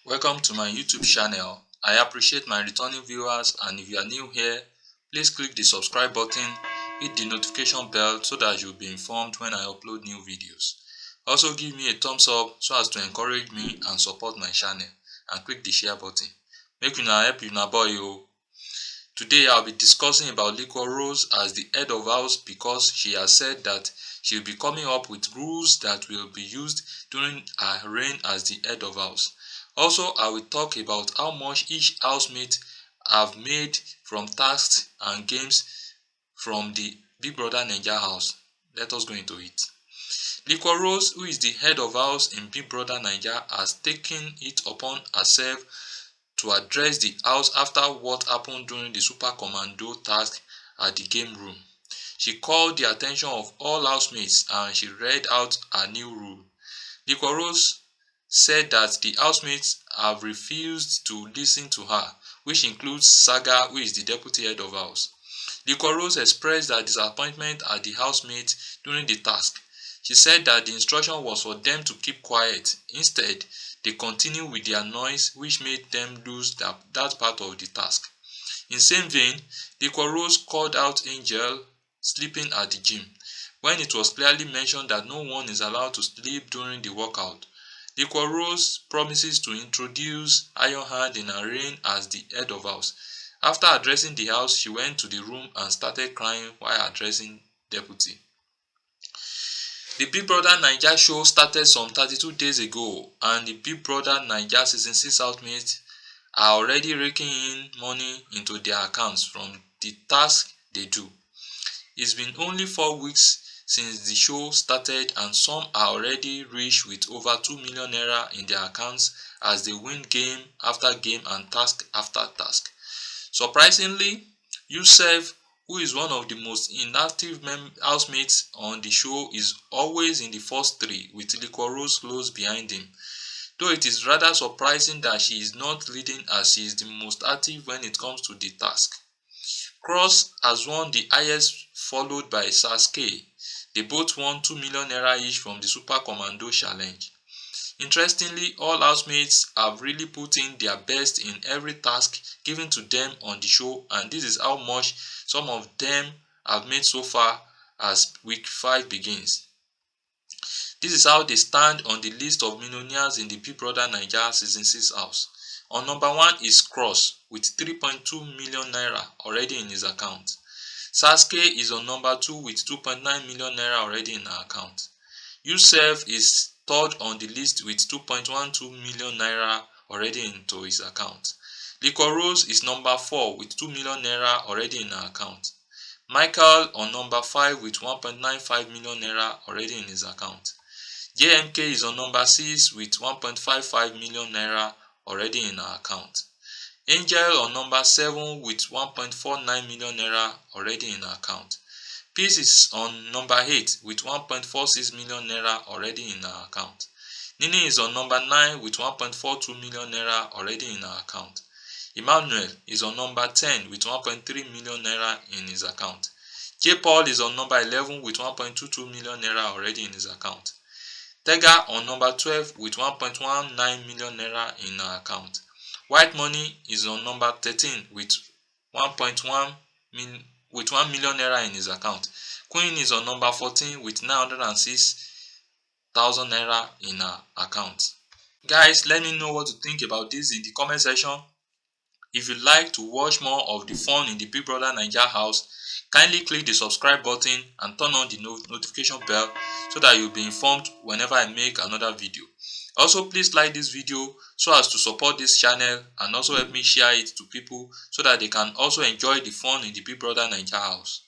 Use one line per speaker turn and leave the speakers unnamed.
Welcome to my YouTube channel. I appreciate my returning viewers, and if you are new here, please click the subscribe button, hit the notification bell so that you'll be informed when I upload new videos. Also give me a thumbs up so as to encourage me and support my channel, and click the share button. Make una help una boy o. Today I'll be discussing about Liquor Rose as the head of house because she has said that she'll be coming up with rules that will be used during her reign as the head of house. Also, I will talk about how much each housemate have made from tasks and games from the Big Brother Naija house. Let us go into it. Liquor Rose, who is the head of house in Big Brother Naija, has taken it upon herself to address the house after what happened during the Super Commando task at the game room. She called the attention of all housemates and she read out her new rule. Liquor Rose said that the housemates have refused to listen to her, which includes Saga, who is the deputy head of house. Liquor Rose expressed her disappointment at the housemates during the task. She said that the instruction was for them to keep quiet. Instead, they continued with their noise, which made them lose that part of the task. In same vein, Liquor Rose called out Angel sleeping at the gym, when it was clearly mentioned that no one is allowed to sleep during the workout. Liquor Rose promises to introduce Iron Hand in her reign as the head of house. After addressing the house, she went to the room and started crying while addressing deputy. The Big Brother Naija show started some 32 days ago, and the Big Brother Naija season 6 housemates are already raking in money into their accounts from the task they do. It's been only 4 weeks since the show started, and some are already rich with over 2 million naira in their accounts as they win game after game and task after task. Surprisingly, Yusuf, who is one of the most inactive housemates on the show, is always in the first 3 with Liquor Rose close behind him. Though it is rather surprising that she is not leading, as she is the most active when it comes to the task. Cross has won the highest, followed by Sasuke. They both won 2 million naira each from the Super Commando challenge. Interestingly, all housemates have really put in their best in every task given to them on the show, and this is how much some of them have made so far as week 5 begins. This is how they stand on the list of millionaires in the Big Brother Naija season 6 house. On number 1 is Cross with 3.2 million naira already in his account. Sasuke is on number 2 with 2.9 million naira already in her account. Yusuf is third on the list with 2.12 million naira already into his account. Liquor Rose is number 4 with 2 million naira already in her account. Michael on number 5 with 1.95 million naira already in his account. JMK is on number 6 with 1.55 million naira already in her account. Angel on number 7 with 1.49 million naira already in her account. Peace is on number 8 with 1.46 million naira already in her account. Nini is on number 9 with 1.42 million naira already in her account. Emmanuel is on number 10 with 1.3 million naira in his account. J. Paul is on number 11 with 1.22 million naira already in his account. Tega on number 12 with 1.19 million naira in her account. White Money is on number 13 with 1 million naira in his account. Queen is on number 14 with 906,000 naira in her account. Guys, let me know what you think about this in the comment section. If you'd like to watch more of the fun in the Big Brother Naija house, kindly click the subscribe button and turn on the notification bell so that you'll be informed whenever I make another video. Also, please like this video so as to support this channel, and also help me share it to people so that they can also enjoy the fun in the Big Brother Naija house.